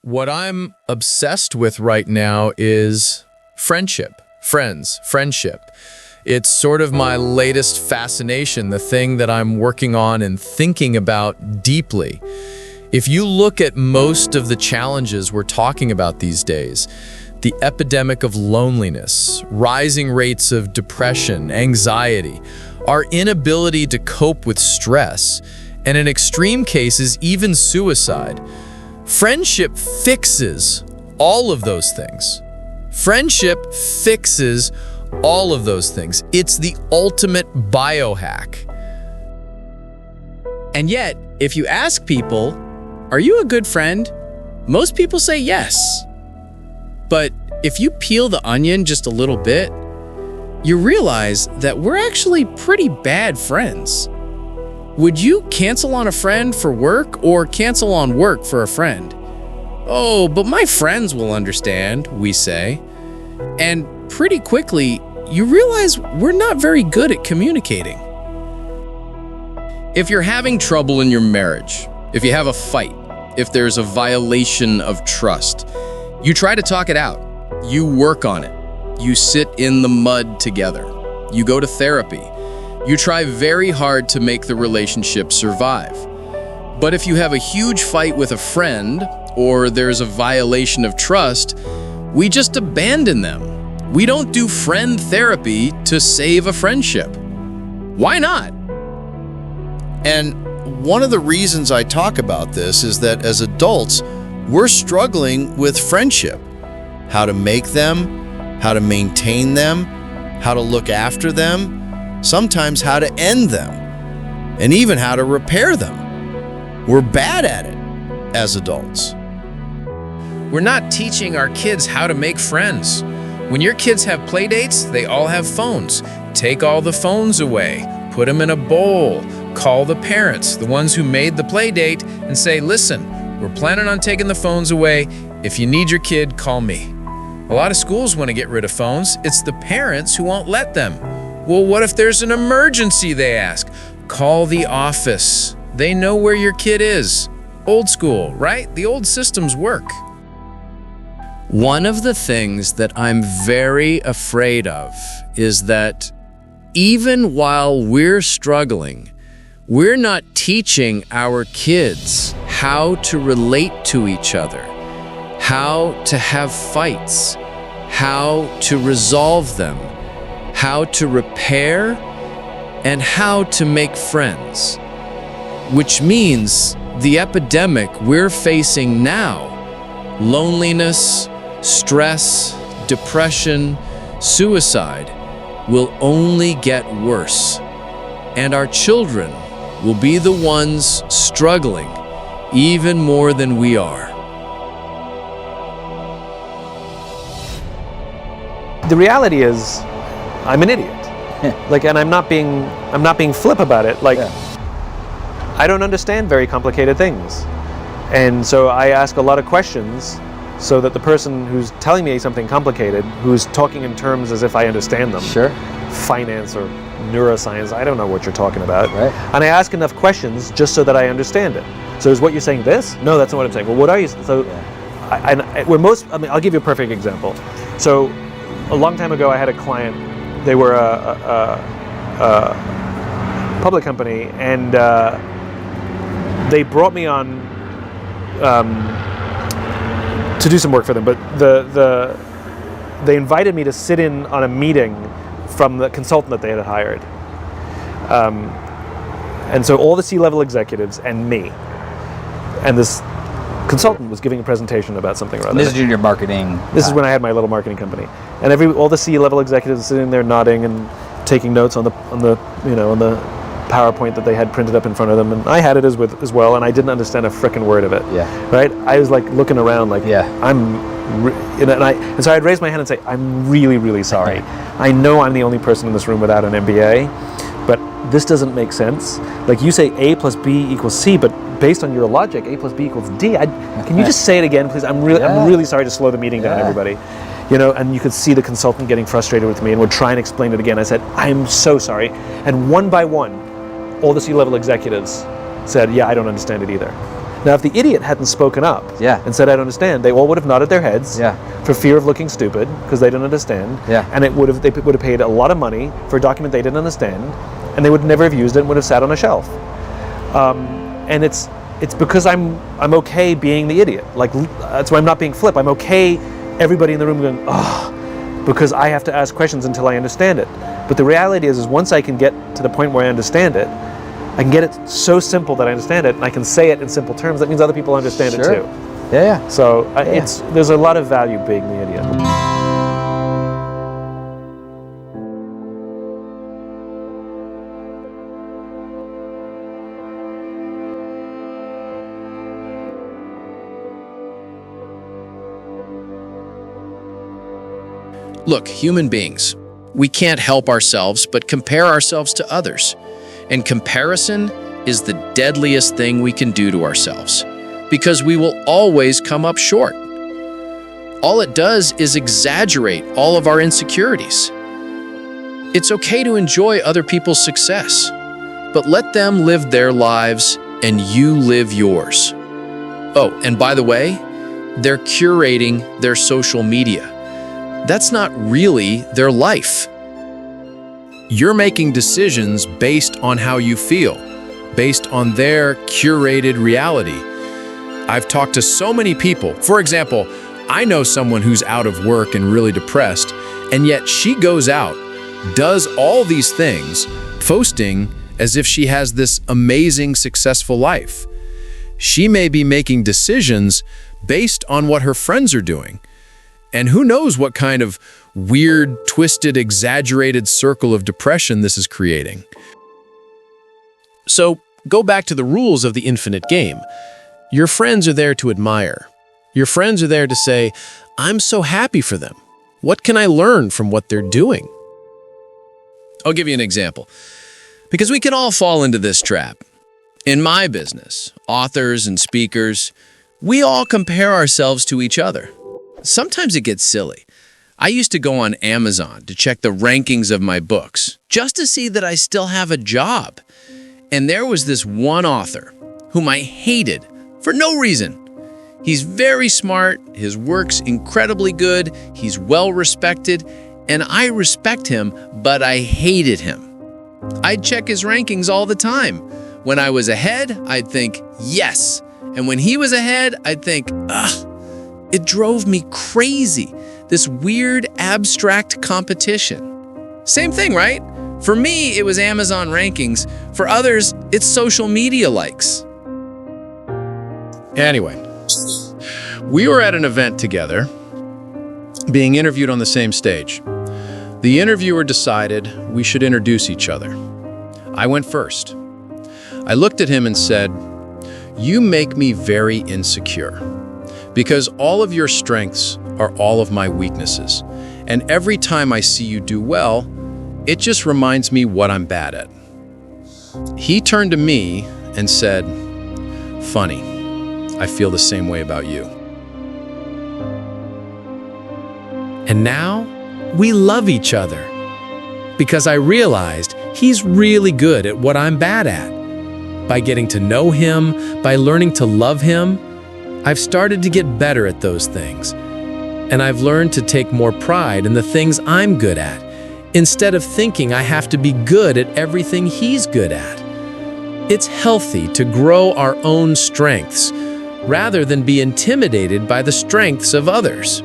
What I'm obsessed with right now is friendship, friendship. It's sort of my latest fascination, the thing that I'm working on and thinking about deeply. If you look at most of the challenges we're talking about these days, the epidemic of loneliness, rising rates of depression, anxiety, our inability to cope with stress, and in extreme cases, even suicide, friendship fixes all of those things. Friendship fixes all of those things. It's the ultimate biohack. And yet, if you ask people, are you a good friend? Most people say yes. But if you peel the onion just a little bit, you realize that we're actually pretty bad friends. Would you cancel on a friend for work or cancel on work for a friend? Oh, but my friends will understand, we say. And pretty quickly, you realize we're not very good at communicating. If you're having trouble in your marriage, if you have a fight, if there's a violation of trust, you try to talk it out. You work on it. You sit in the mud together. You go to therapy. You try very hard to make the relationship survive. But if you have a huge fight with a friend, or there's a violation of trust, we just abandon them. We don't do friend therapy to save a friendship. Why not? And one of the reasons I talk about this is that as adults, we're struggling with friendship. How to make them, how to maintain them, how to look after them, sometimes how to end them, and even how to repair them. We're bad at it as adults. We're not teaching our kids how to make friends. When your kids have play dates, they all have phones. Take all the phones away, put them in a bowl, call the parents, the ones who made the play date, and say, listen, we're planning on taking the phones away. If you need your kid, call me. A lot of schools want to get rid of phones. It's the parents who won't let them. Well, what if there's an emergency, they ask? Call the office. They know where your kid is. Old school, right? The old systems work. One of the things that I'm very afraid of is that even while we're struggling, we're not teaching our kids how to relate to each other, how to have fights, how to resolve them, how to repair, and how to make friends. Which means the epidemic we're facing now, loneliness, stress, depression, suicide, will only get worse. And our children will be the ones struggling even more than we are. The reality is, I'm an idiot. And I'm not being flip about it. I don't understand very complicated things. And so I ask a lot of questions so that the person who's telling me something complicated, who's talking in terms as if I understand them, Sure. finance or neuroscience, I don't know what you're talking about. Right. And I ask enough questions just so that I understand it. So is what you're saying this? No, that's not what I'm saying. Well, what are you? So I'll give you a perfect example. So a long time ago, I had a client. They were a public company, and they brought me on to do some work for them. But they invited me to sit in on a meeting from the consultant that they had hired. And so all the C-level executives and me, and this consultant was giving a presentation about something or other. And this is junior marketing. This is when I had my little marketing company, and all the C-level executives sitting there nodding and taking notes on the PowerPoint that they had printed up in front of them, and I had it as well, and I didn't understand a frickin' word of it. Yeah. Right. I was looking around and so I'd raise my hand and say, I'm really, really sorry. I know I'm the only person in this room without an MBA, but this doesn't make sense. You say A plus B equals C, but based on your logic, A plus B equals D. Can you just say it again, please? I'm really sorry to slow the meeting down, everybody. And you could see the consultant getting frustrated with me and would try and explain it again. I said, I'm so sorry. And one by one, all the C-level executives said, yeah, I don't understand it either. Now, if the idiot hadn't spoken up Yeah. and said, I don't understand, they all would have nodded their heads Yeah. for fear of looking stupid because they didn't understand. Yeah. And they would have paid a lot of money for a document they didn't understand, and they would never have used it and would have sat on a shelf. And it's because I'm okay being the idiot. Like, that's why I'm not being flip. I'm okay everybody in the room going, because I have to ask questions until I understand it. But the reality is once I can get to the point where I understand it, I can get it so simple that I understand it, and I can say it in simple terms. That means other people understand it too. Yeah. So there's a lot of value being the idiot. Look, human beings, we can't help ourselves but compare ourselves to others. And comparison is the deadliest thing we can do to ourselves, because we will always come up short. All it does is exaggerate all of our insecurities. It's okay to enjoy other people's success, but let them live their lives and you live yours. Oh, and by the way, they're curating their social media. That's not really their life. You're making decisions based on how you feel, based on their curated reality. I've talked to so many people. For example, I know someone who's out of work and really depressed, and yet she goes out, does all these things, posting as if she has this amazing, successful life. She may be making decisions based on what her friends are doing. And who knows what kind of weird, twisted, exaggerated circle of depression this is creating. So, go back to the rules of the infinite game. Your friends are there to admire. Your friends are there to say, I'm so happy for them. What can I learn from what they're doing? I'll give you an example, because we can all fall into this trap. In my business, authors and speakers, we all compare ourselves to each other. Sometimes it gets silly. I used to go on Amazon to check the rankings of my books, just to see that I still have a job. And there was this one author whom I hated for no reason. He's very smart, his work's incredibly good, he's well respected, and I respect him, but I hated him. I'd check his rankings all the time. When I was ahead, I'd think, yes. And when he was ahead, I'd think, ugh. It drove me crazy, this weird, abstract competition. Same thing, right? For me, it was Amazon rankings. For others, it's social media likes. Anyway, we were at an event together, being interviewed on the same stage. The interviewer decided we should introduce each other. I went first. I looked at him and said, "You make me very insecure, because all of your strengths are all of my weaknesses. And every time I see you do well, it just reminds me what I'm bad at." He turned to me and said, "Funny, I feel the same way about you." And now, we love each other. Because I realized he's really good at what I'm bad at. By getting to know him, by learning to love him, I've started to get better at those things. And I've learned to take more pride in the things I'm good at, instead of thinking I have to be good at everything he's good at. It's healthy to grow our own strengths, rather than be intimidated by the strengths of others.